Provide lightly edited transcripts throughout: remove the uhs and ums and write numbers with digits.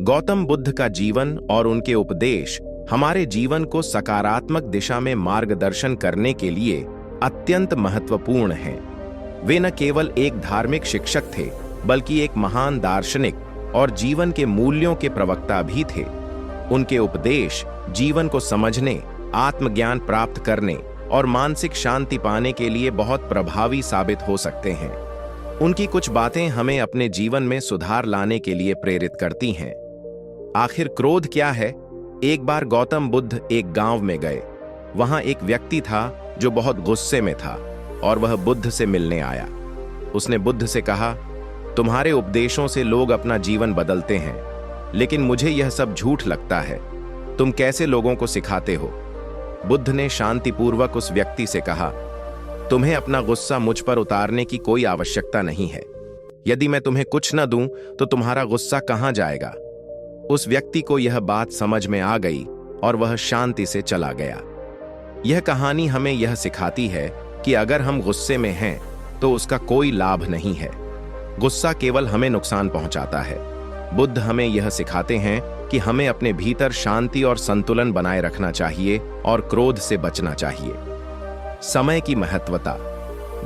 गौतम बुद्ध का जीवन और उनके उपदेश हमारे जीवन को सकारात्मक दिशा में मार्गदर्शन करने के लिए अत्यंत महत्वपूर्ण हैं। वे न केवल एक धार्मिक शिक्षक थे, बल्कि एक महान दार्शनिक और जीवन के मूल्यों के प्रवक्ता भी थे। उनके उपदेश जीवन को समझने, आत्मज्ञान प्राप्त करने और मानसिक शांति पाने के लिए बहुत प्रभावी साबित हो सकते हैं। उनकी कुछ बातें हमें अपने जीवन में सुधार लाने के लिए प्रेरित करती हैं। आखिर क्रोध क्या है? एक बार गौतम बुद्ध एक गांव में गए। वहां एक व्यक्ति था जो बहुत गुस्से में था और वह बुद्ध से मिलने आया। उसने बुद्ध से कहा, तुम्हारे उपदेशों से लोग अपना जीवन बदलते हैं, लेकिन मुझे यह सब झूठ लगता है। तुम कैसे लोगों को सिखाते हो? बुद्ध ने शांतिपूर्वक उस व्यक्ति से कहा, तुम्हें अपना गुस्सा मुझ पर उतारने की कोई आवश्यकता नहीं है। यदि मैं तुम्हें कुछ न दूं तो तुम्हारा गुस्सा कहां जाएगा? उस व्यक्ति को यह बात समझ में आ गई और वह शांति से चला गया। यह कहानी हमें यह सिखाती है कि अगर हम गुस्से में हैं तो उसका कोई लाभ नहीं है। गुस्सा केवल हमें नुकसान पहुंचाता है। बुद्ध हमें यह सिखाते हैं कि हमें अपने भीतर शांति और संतुलन बनाए रखना चाहिए और क्रोध से बचना चाहिए। समय की महत्वता।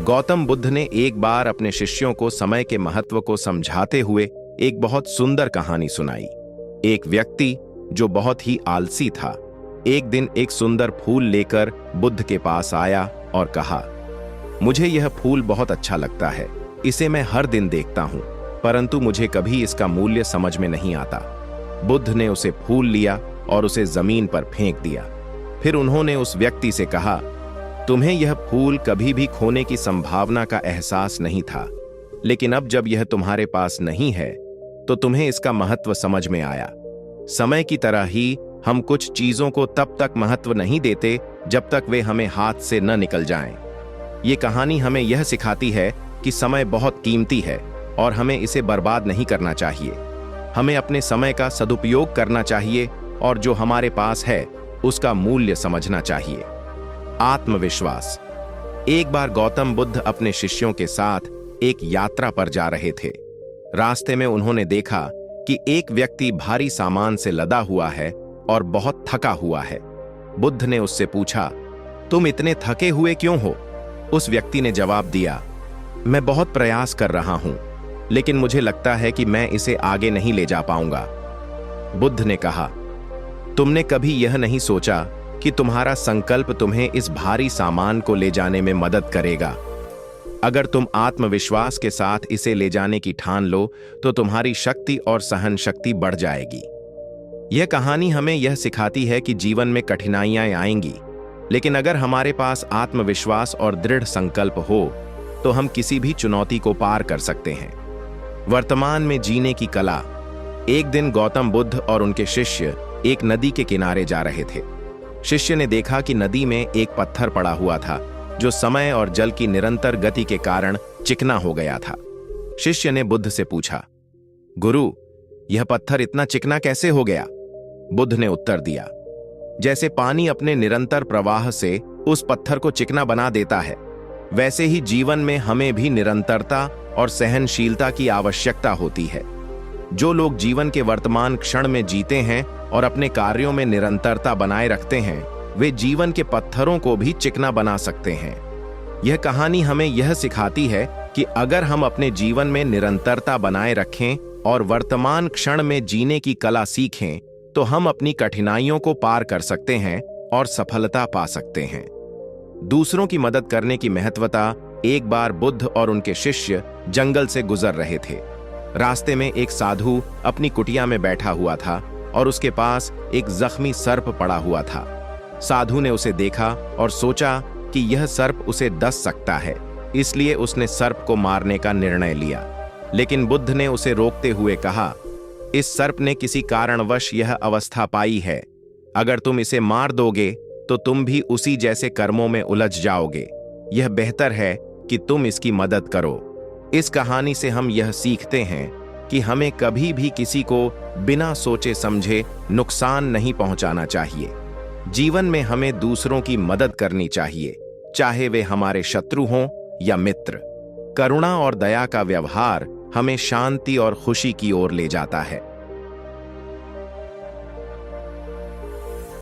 गौतम बुद्ध ने एक बार अपने शिष्यों को समय के महत्व को समझाते हुए एक बहुत सुंदर कहानी सुनाई। एक व्यक्ति जो बहुत ही आलसी था, एक दिन एक सुंदर फूल लेकर बुद्ध के पास आया और कहा, मुझे यह फूल बहुत अच्छा लगता है। इसे मैं हर दिन देखता हूं, परंतु मुझे कभी इसका मूल्य समझ में नहीं आता। बुद्ध ने उसे फूल लिया और उसे जमीन पर फेंक दिया। फिर उन्होंने उस व्यक्ति से कहा, तुम्हें यह फूल कभी भी खोने की संभावना का एहसास नहीं था, लेकिन अब जब यह तुम्हारे पास नहीं है तो तुम्हें इसका महत्व समझ में आया। समय की तरह ही हम कुछ चीजों को तब तक महत्व नहीं देते जब तक वे हमें हाथ से न निकल जाएं। ये कहानी हमें यह सिखाती है कि समय बहुत कीमती है और हमें इसे बर्बाद नहीं करना चाहिए। हमें अपने समय का सदुपयोग करना चाहिए और जो हमारे पास है उसका मूल्य समझना चाहिए। आत्मविश्वास। एक बार गौतम बुद्ध अपने शिष्यों के साथ एक यात्रा पर जा रहे थे। रास्ते में उन्होंने देखा कि एक व्यक्ति भारी सामान से लदा हुआ है और बहुत थका हुआ है। बुद्ध ने उससे पूछा, तुम इतने थके हुए क्यों हो? उस व्यक्ति ने जवाब दिया, मैं बहुत प्रयास कर रहा हूं, लेकिन मुझे लगता है कि मैं इसे आगे नहीं ले जा पाऊंगा। बुद्ध ने कहा, तुमने कभी यह नहीं सोचा कि तुम्हारा संकल्प तुम्हें इस भारी सामान को ले जाने में मदद करेगा? अगर तुम आत्मविश्वास के साथ इसे ले जाने की ठान लो तो तुम्हारी शक्ति और सहन शक्ति बढ़ जाएगी। यह कहानी हमें यह सिखाती है कि जीवन में कठिनाइयां आएंगी, लेकिन अगर हमारे पास आत्मविश्वास और दृढ़ संकल्प हो तो हम किसी भी चुनौती को पार कर सकते हैं। वर्तमान में जीने की कला। एक दिन गौतम बुद्ध और उनके शिष्य एक नदी के किनारे जा रहे थे। शिष्य ने देखा कि नदी में एक पत्थर पड़ा हुआ था जो समय और जल की निरंतर गति के कारण चिकना हो गया था। शिष्य ने बुद्ध से पूछा, गुरु, यह पत्थर इतना चिकना कैसे हो गया? बुद्ध ने उत्तर दिया, जैसे पानी अपने निरंतर प्रवाह से उस पत्थर को चिकना बना देता है, वैसे ही जीवन में हमें भी निरंतरता और सहनशीलता की आवश्यकता होती है। जो लोग जीवन के वर्तमान क्षण में जीते हैं और अपने कार्यों में निरंतरता बनाए रखते हैं, वे जीवन के पत्थरों को भी चिकना बना सकते हैं। यह कहानी हमें यह सिखाती है कि अगर हम अपने जीवन में निरंतरता बनाए रखें और वर्तमान क्षण में जीने की कला सीखें, तो हम अपनी कठिनाइयों को पार कर सकते हैं और सफलता पा सकते हैं। दूसरों की मदद करने की महत्वता। एक बार बुद्ध और उनके शिष्य जंगल से गुजर रहे थे। रास्ते में एक साधु अपनी कुटिया में बैठा हुआ था और उसके पास एक जख्मी सर्प पड़ा हुआ था। साधु ने उसे देखा और सोचा कि यह सर्प उसे डस सकता है, इसलिए उसने सर्प को मारने का निर्णय लिया। लेकिन बुद्ध ने उसे रोकते हुए कहा, इस सर्प ने किसी कारणवश यह अवस्था पाई है। अगर तुम इसे मार दोगे तो तुम भी उसी जैसे कर्मों में उलझ जाओगे। यह बेहतर है कि तुम इसकी मदद करो। इस कहानी से हम यह सीखते हैं कि हमें कभी भी किसी को बिना सोचे समझे नुकसान नहीं पहुंचाना चाहिए। जीवन में हमें दूसरों की मदद करनी चाहिए, चाहे वे हमारे शत्रु हों या मित्र। करुणा और दया का व्यवहार हमें शांति और खुशी की ओर ले जाता है।